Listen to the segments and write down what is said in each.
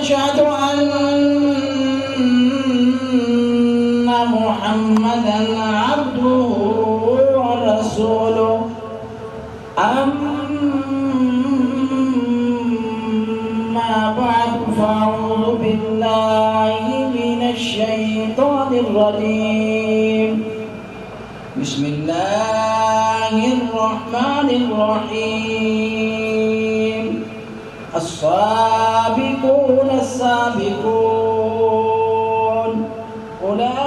أشهد أن محمدا عبده ورسوله أما بعد فأعوذ بالله من الشيطان الرجيم بسم الله الرحمن الرحيم السابقون السابقون أولئك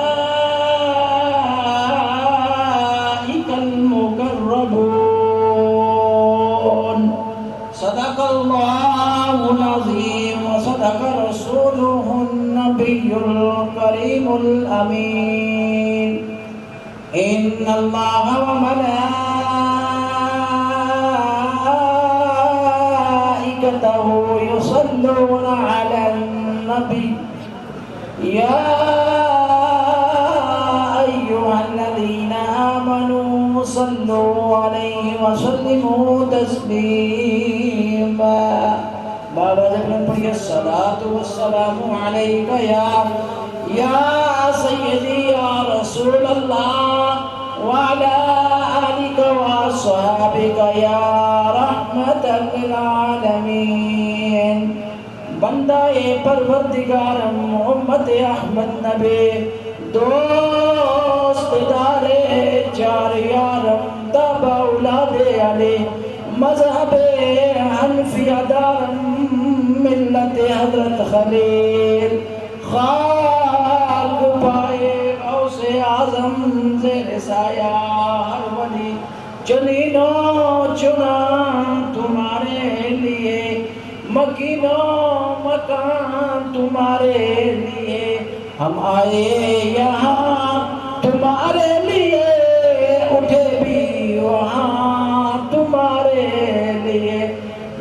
المقربون صدق الله العظيم وصدق رسوله النبي الكريم الأمين إن الله وملائكته يصلون على النبي يا أيها الذين آمنوا صلوا عليه وسلموا تسليما الصلاة والسلام عليك يا سيدي يا رسول الله وعلى آلك وأصحابك يا رحمة للعالمين بندہ پروردگارم امت احمد نبی دوست دار چار یارم تابع اولاد علی مذہب حنفیہ دارم ملت حضرت خلیل خاک پائے غوث اعظم زیر سایہ ہر ولی چنینو چنا تمہارے لیے مکینو مکان تمہارے لیے ہم آئے یہاں تمہارے لیے اٹھے بھی وہاں تمہارے لیے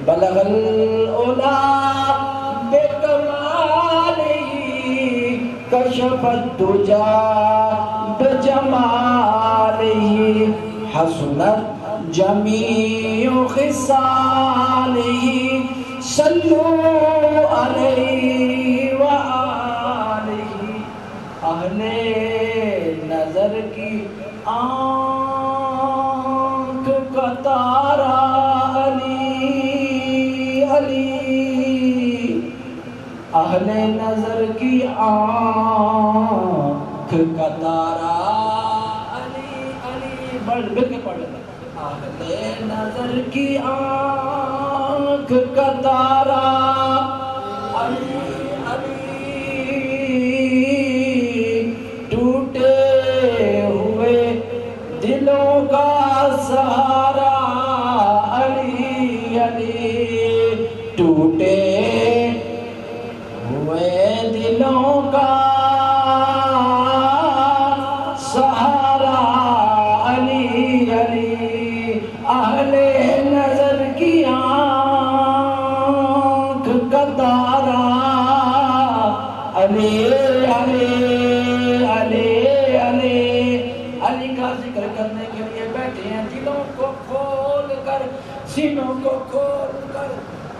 بلغ العلا بکمالہ کشف الدجا بجمالہ حسنت جمیع خصالہ صلو علیہ وآلہ اہل نظر کی آنکھ کا تارا علی علی اہل نظر کی آنکھ کا تارا علی علی بڑھ کے پڑھ لیتا اہل نظر کی آنکھ کا تارا علی علی ٹوٹے ہوئے دلوں کا سہارا علی علی ٹوٹے ہوئے دلوں کا سہارا علی علی اہل نظر کی آنکھ کا تارا علی علی علی علی علی کا ذکر کرنے کے لیے بیٹھے ہیں دلوں کو کھول کر سینوں کو کھول کر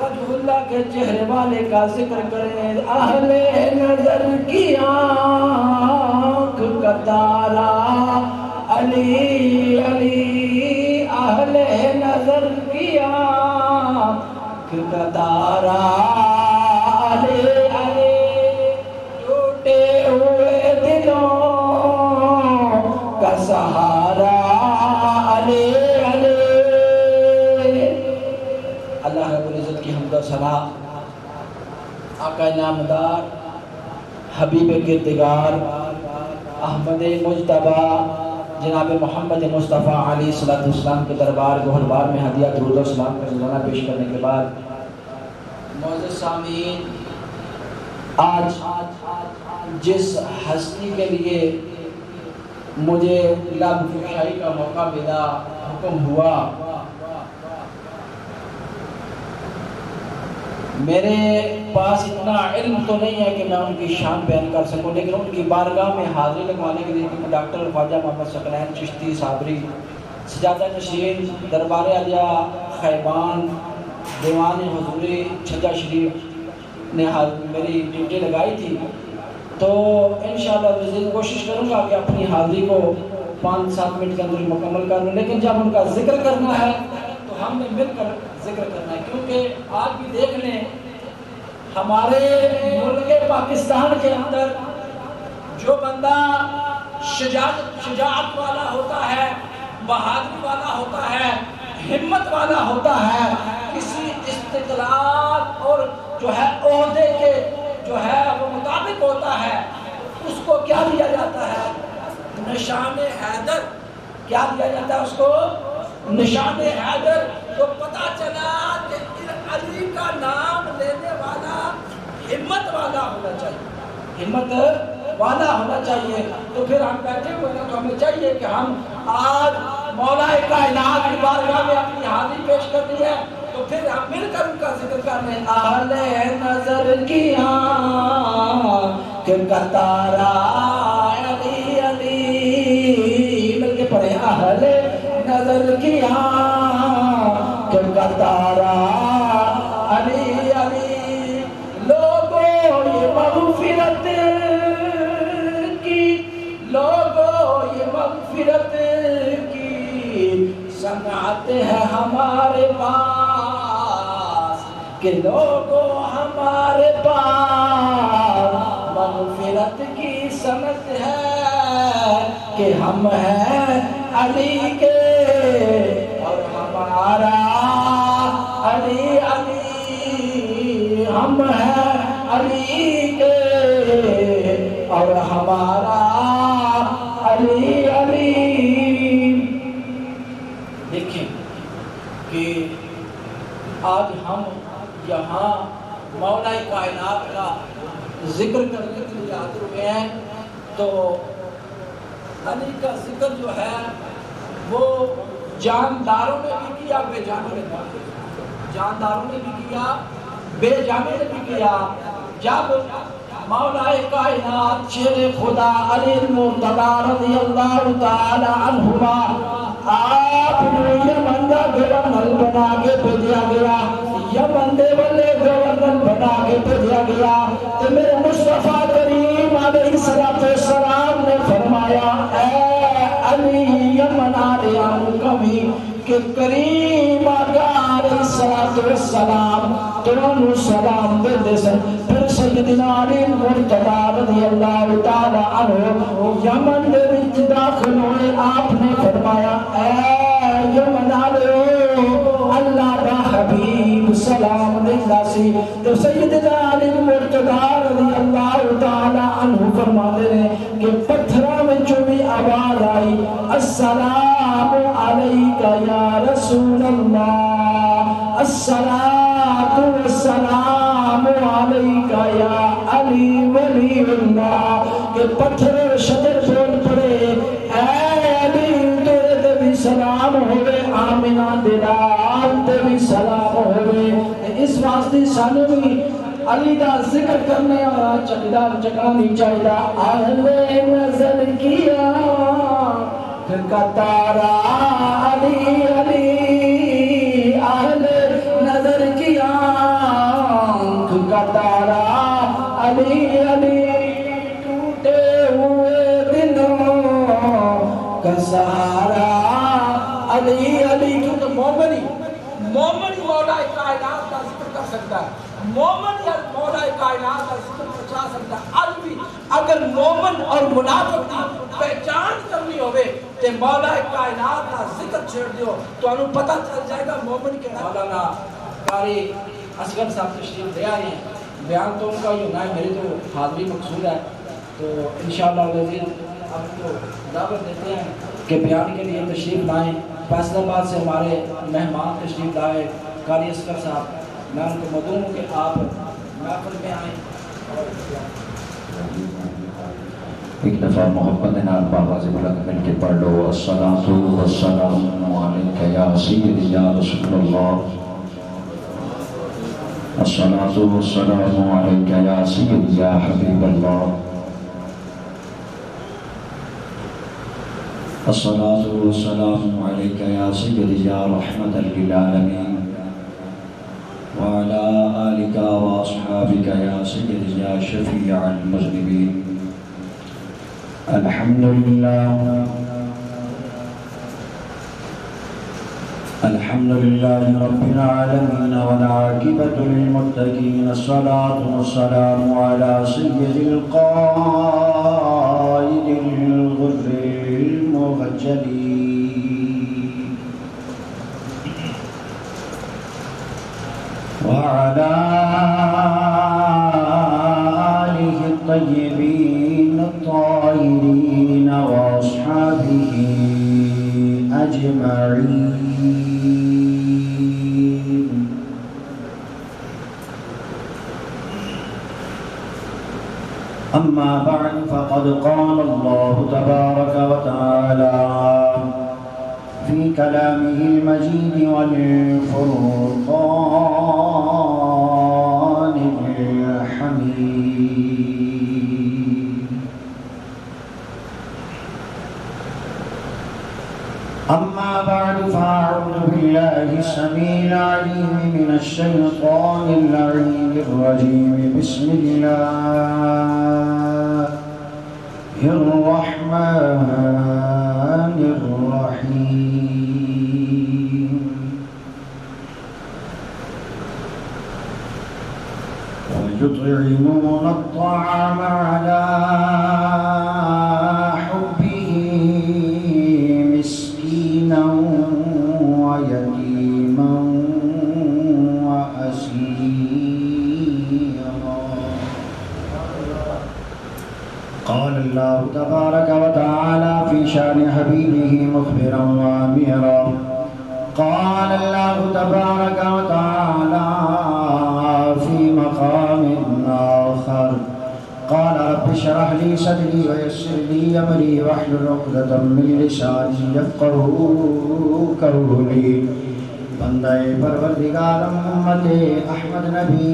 وجہ اللہ کے چہرے والے کا ذکر کریں اہل نظر کی آنکھ کا تارا علی علی اہل نظر کی آنکھ کا تارا علی علی ٹوٹے ہوئے دلوں کا سہارا علی علی اللہ رب العزت کی حمد و ثنا آقا نامدار حبیب کردگار احمد مجتبی جناب محمد مصطفیٰ علیہ السلام کے دربار گوہربار میں ہدیہ درود و سلام کا نذرانہ پیش کرنے کے بعد معزز سامعین آج جس ہستی کے لیے مجھے لب کشائی کا موقع ملا حکم ہوا میرے پاس اتنا علم تو نہیں ہے کہ میں ان کی شان بیان کر سکوں لیکن ان کی بارگاہ میں حاضری لگوانے کے لیے ڈاکٹر خواجہ محمد ثقلین چشتی صابری سجادہ نشین دربار عالیہ خیبان دیوان حضوری چھجا شریف نے میری ڈیوٹی لگائی تھی، تو انشاءاللہ مزید کوشش کروں گا کہ اپنی حاضری کو 5-7 منٹ کے اندر مکمل کر لوں، لیکن جب ان کا ذکر کرنا ہے تو ہم نے مل کر ذکر کرنا ہے، کیونکہ آج بھی دیکھ لیں ہمارے ملک پاکستان کے اندر جو بندہ شجاعت والا ہوتا ہے، بہادری والا ہوتا ہے، ہمت والا ہوتا ہے، کسی استقلال اور جو ہے عہدے کے جو ہے وہ مطابق ہوتا ہے، اس کو کیا دیا جاتا ہے؟ نشان حیدر۔ کیا دیا جاتا ہے اس کو؟ نشان حیدر۔ تو پتا چلا کہ علی کا نام لینے والا ہمت والا ہونا چاہیے، ہمت والا ہونا چاہیے۔ تو پھر ہم بیٹھے ہوئے ہیں تو ہمیں چاہیے کہ ہم آج مولا کائنات کی بارگاہ میں اپنی حاضری پیش کرنی ہے، تو پھر ہم مل کر ان کا ذکر کر لیں۔ اہل نظر کی آنکھ کا تارا علی علی، مل کے پڑھیں، اہل نظر کی آنکھ کا تارا علی علی، لوگوں یہ مغفرت کی، لوگوں یہ مغفرت کی صنعت ہے ہمارے پاس، کہ لوگوں ہمارے پاس مغفرت کی صنعت ہے، کہ ہم ہیں علی کے اور ہمارا علی علی، ہم ہیں علی کے اور ہمارا علی علی۔ دیکھیں کہ آج ہم یہاں مولا کائنات کا ذکر کرنے کے لیے حاضر ہوئے ہیں، تو علی کا ذکر جو ہے وہ جانداروں نے بھی کیا، بے جانوں نے بھی کیا، جانداروں نے بھی کیا، بے جانوں نے بھی کیا۔ جب مولا کائنات شیر خدا علی المرتضیٰ رضی اللہ تعالی عنہما آپ نے یمن کا گورنر بنا کے بھیجا گیا، یمن دے والے گورنر بنا کے بھیجا گیا، تو میرے مصطفیٰ کریم علیہ السلام نے فرمایا اے علی یمن آلیان کمی کہ کریم آقا علیہ السلام ترانو سلام دے دے سن۔ پھر سیدنا علی المرتضیٰ رضی اللہ تعالی عنہ یمن دے وچ داخل ہوئے، آپ نے فرمایا اے یمن آلیو اللہ کا حبیب سلام دیتا سی، تو سیدنا علی المرتضیٰ رضی اللہ تعالی عنہ فرماتے ہیں کہ پتھرہ میں جو بھی آواز آئی السلام علیکہ یا رسول اللہ، الصلاۃ والسلام علیکہ یا علی ولی اللہ، کہ پتھر شجر بول پڑے اے علی تیرے تے بھی سلام ہوئے، آمینہ دلال تے بھی سلام ہوئے۔ اس واسطے سانو بھی علی دا ذکر کرنے اور چکدار چکانی چاہیے۔ اہل نظر کیا کا تارا علی علی، اہل نظر کی آنکھ کا تارا علی علی، ٹوٹے ہوئے دلوں کا سہارا علی علی۔ کیونکہ مومن مولا کائنات کا ذکر کر سکتا ہے، مومن یا مولا کائنات کا ذکر پہنچا سکتا ہے۔ آج بھی اگر مومن اور منافق کی پہچان کرنی ہوئے کہ مولا کائنات کا ذکر چھیڑ دیو تو انہوں پتہ چل جائے گا مومن کے مولانا قاری اصغر صاحب تشریف لے آئے ہیں، بیان تو ان کا ہی ہونا ہے، میری تو حاضری مقصود ہے، تو انشاءاللہ العزیز آپ کو دعوت دیتے ہیں کہ بیان کے لیے تشریف لائیں۔ فیصل آباد سے ہمارے مہمان تشریف لائے قاری اصغر صاحب، میں ان کو مدعو ہوں کہ آپ محفل میں آئیں۔ ایک دفعہ محبت نال بابا سے بلند مل کے پڑھ لو، الصلاۃ والسلام علیکہ یا سیدی یا رسول اللہ، الصلاۃ والسلام علیکہ یا سیدی یا حبیب اللہ، الصلاۃ والسلام علیکہ یا سیدی یا رحمت للعالمین، وعلى آلك وأصحابك يا سيدي يا شفيع المذنبين. الحمد لله الحمد لله رب العالمين والعاقبة للمتقين. الصلاة والسلام على سيد القائد الغر المبجلين وعلى آله الطيبين الطاهرين وأصحابه أجمعين. أما بعد فقد قال الله تبارك وتعالى في كلامه المجيد والفرقان الحميد. أما بعد فأعوذ بالله السميع العليم من الشيطان اللعين الرجيم. بسم الله الرحمن الرحيم. ويطعمون الطعام على حبه مسكينا ويتيما وأسيرا. قال الله تبارك وتعالى في شأن حبيبه مخبرا وأميرا. قال الله تبارك وتعالى في مقام آخر. قال رب اشرح لي صدري ويسر لي أمري واحلل عقدة من لساني يفقهوا قولي. بندہ پروردگار امت احمد نبی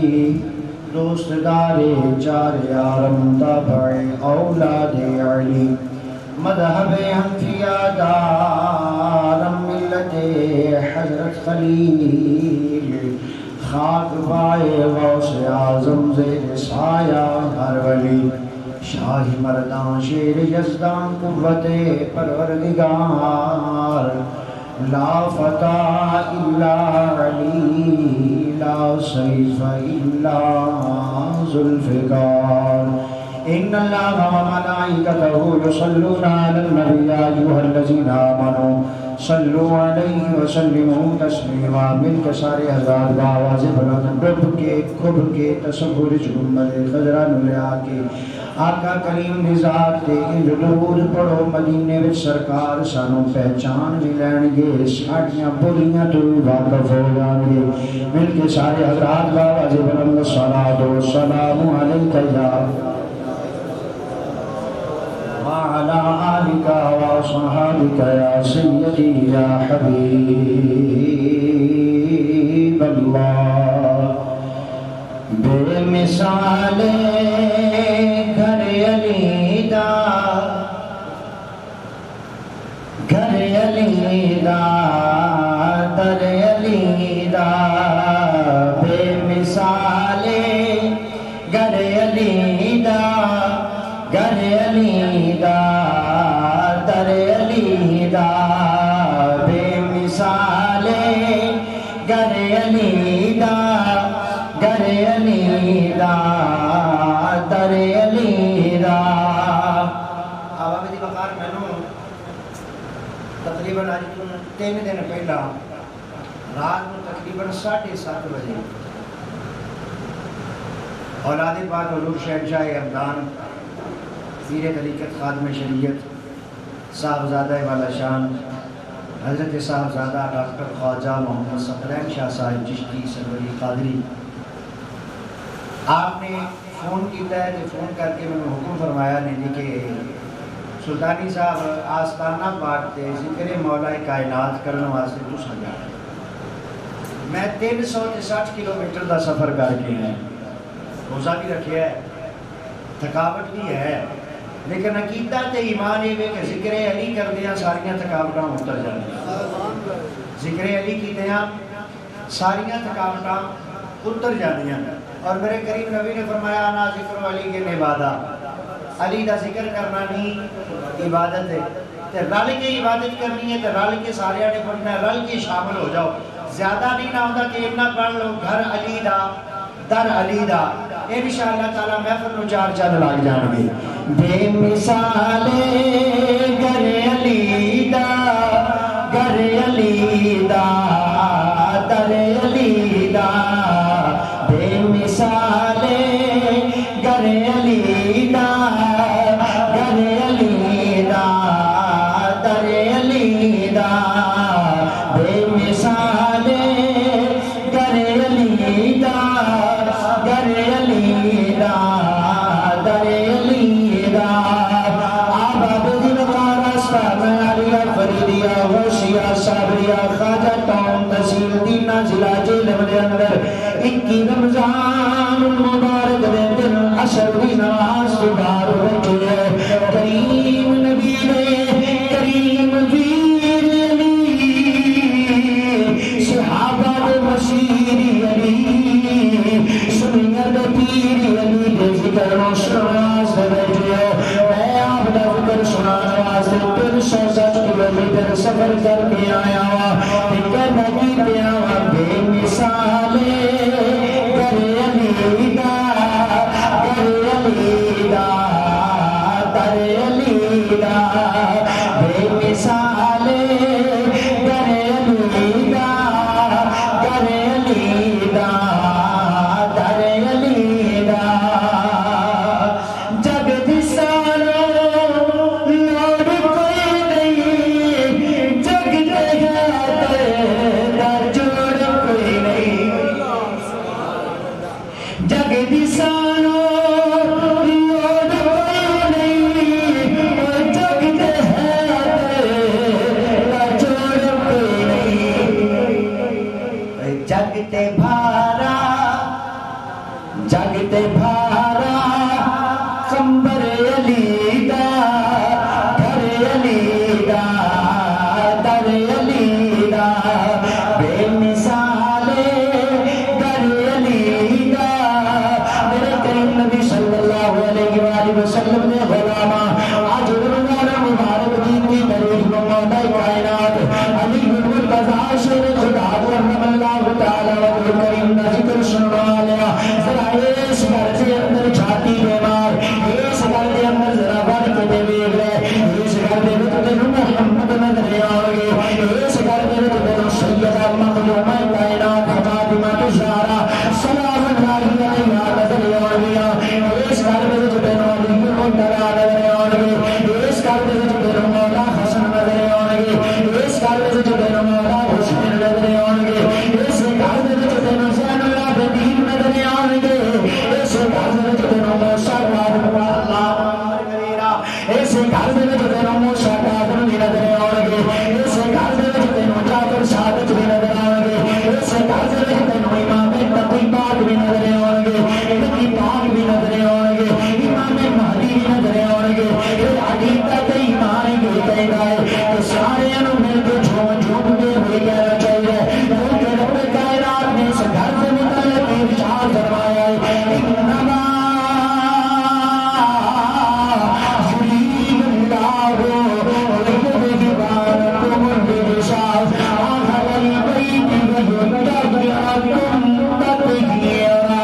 دوست دار چار یارم تابع اولاد علی مذہب حنفیہ دارم ملت حضرت خلیل خاک بائے غوث اعظم زیر سایہ ہر ولی شاہی مردان شیر یزدان قوت پروردگار لا فتح الا علی لا سیف الا ذوالفقار. ان اللہ وملائکتہ یصلون علی النبی یا ایھا الذین آمنوا صلوا علیہ وسلموا تسلیما. مل کے سارے حضرات بآواز بلند ڈب کے کھب کے تصور گنبد خضرا نلیا کے آقا کریم دی ذات تے درود پڑھو مدینے وچ سرکار سانو پہچان بھی لین گے ساڈیاں بولیاں تو واقف ہو جان گے. مل کے سارے حضرات بآواز بلند الصلاۃ والسلام علیک یا وعلى آلك وأصحابك يا سيدي يا حبيب الله. بے مثال گھر علی دا گھر علی دا در علی دا بے مثال گھر علی دا گر علی دا در علی دا بے مثال گر علی دا گر علی دا در علی دا. آبا دی بخار میں نو تقریباً آج 3 دن پہلا رات میں تقریباً 7:30 بجے اولاد پاک حضور شہنشاہ ابدان پیر طریقت خادم شریعت صاحبزادہ والا شان حضرت صاحبزادہ ڈاکٹر خواجہ محمد ثقلین شاہ صاحب چشتی سروری قادری آپ نے فون کیتا ہے کہ فون کر کے میں حکم فرمایا نے جی کہ سلطانی صاحب آستانہ پاک تے ذکر مولا کائنات کرنے واسطے تو سجا میں 360 کلومیٹر دا سفر کر کے ہیں روزہ بھی رکھیا ہے تھکاوٹ بھی ہے لیکن عقیدہ تے ایمان یہ کہ ذکر علی کر دیا ساریاں تھکاوٹاں اتر جاندیاں ذکر علی کی دیا ساریاں تھکاوٹاں اتر جاتی ہیں. اور میرے کریم نبی نے فرمایا انا ذکر علی کے عبادہ، علی دا ذکر کرنا نہیں عبادت ہے. تے رل کے عبادت کرنی ہے تے رل کے سارے نے پڑھنا ہے، رل کے شامل ہو جاؤ. زیادہ نہیں نہ ہوتا کہ اتنا پڑھ لو گھر علی دا در علی دا. انشاءاللہ تعالی محفل نو چار چند لگ جان گے. بے مثال گھر علی دا گھر علی دا در علی دا، بے مثال گھر علی دا گھر علی دا در علی دا، بے مثال گھر علی دا گھر علی دا در علی دا. آباد دل وارستہ میں علی فریدیا غوثیہ صابریہ خواجہ ٹون تحصیل دینا ضلع جیلم دے اندر 21 رمضان مبارک دے دن عصر دی نماز کے بعد بیٹھے کریم نبی نے کریم ویر علی صحابہ دے مسیر علی سنیت پیر علی دے ذکر و سنواز دے بیٹھے. میں آپ دا ذکر سنانے واسطے 360 کلومیٹر سفر کر کے آیا ہوا. کہنا کی پیا بے مثال گھر علی دا گھر علی دا در علی دا، بے مثال گھر علی دا گھر علی دا در علی دا. جگ دی سارو لوڑ کوئی نہیں، جگ دے در جوڑ کوئی نہیں. جگ دی سارو لوڑ کوئی نہیں، جگ دے در جوڑ کوئی نہیں. جگ تے بھارا جگ تے بھارا قمبر علی دا گھر علی دا در علی دا، بے مثال گھر علی دا. میرے کریم نبی صلی اللہ علیہ وآلہ وسلم نے غلامہ آج رمضان مبارک دین کی تاریخ میں مولا کائنات علی بن القضاء شیر خدا رحمہ اللہ تعالی و کریم کا ذکر سنوا لیا. ذرا اس گھر کے اندر چھاتی بیمار، اس گھر کے اندر ذرا بڑھ کے دے بیگ رہے، اس گھر کے اندر تینوں محمد نظر آؤ گے، اس گھر کے اندر تینوں سیدہ مخدومہ کائنات فاطمہ الزہرا سلام اللہ علیہا نظر آؤ گے. اس گھر کے اندر تینوں علی المرتضیٰ نظر آؤ گے، اس گھر کے اندر تینوں مولا حسن نظر آؤ گے، اس گھر کے اندر تینوں مولا حسین نظر آؤ گے، اس گھر کے اندر تینوں زین العابدین نظر آؤ گے، اس گھر کے اندر تینوں موسیٰ اس گھر کے اندر تینوں موسیٰ کاظم بھی نظر آؤ گے، اس گھر کے اندر تینوں جعفر صادق بھی نظر آؤ گے، اس گھر کے اندر تینوں امام تقی پاک بھی نظر آؤ گے، تقی پاک بھی نظر آؤ گے، امام مہدی بھی نظر آؤ گے. پھر علی تک ایمان بھی کہے گا کہ سارے انہوں مل کے جھوم جھوم کے ہوئی کہنا چاہیے کیونکہ رب کائنات نے اس گھر سے متعلق ارشاد فرمایا ہے انما یرید اللہ لیذہبعنکم الرجس اہل البیت ویطہرکم تطہیرا.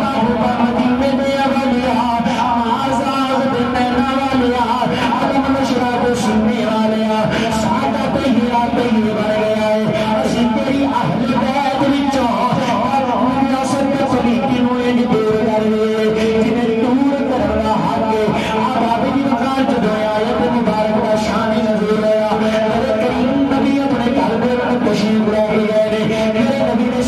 محبوبہ مدینے والیاں آزاد دینا والیاں عدم نشرہ سننے والیاں سادہ طہیرہ طہیر بن گیا ہے. اسی تیری اہل بیت وچوں ریاست خلیقی نو انج دور کر گئے جنہیں دور کرنا حق آباد کی مکان جدو آیت مبارک کا شان نظر آیا. میرے کریم نبی اپنے گھر میں تشریف لے کے گئے، میرے نبی نے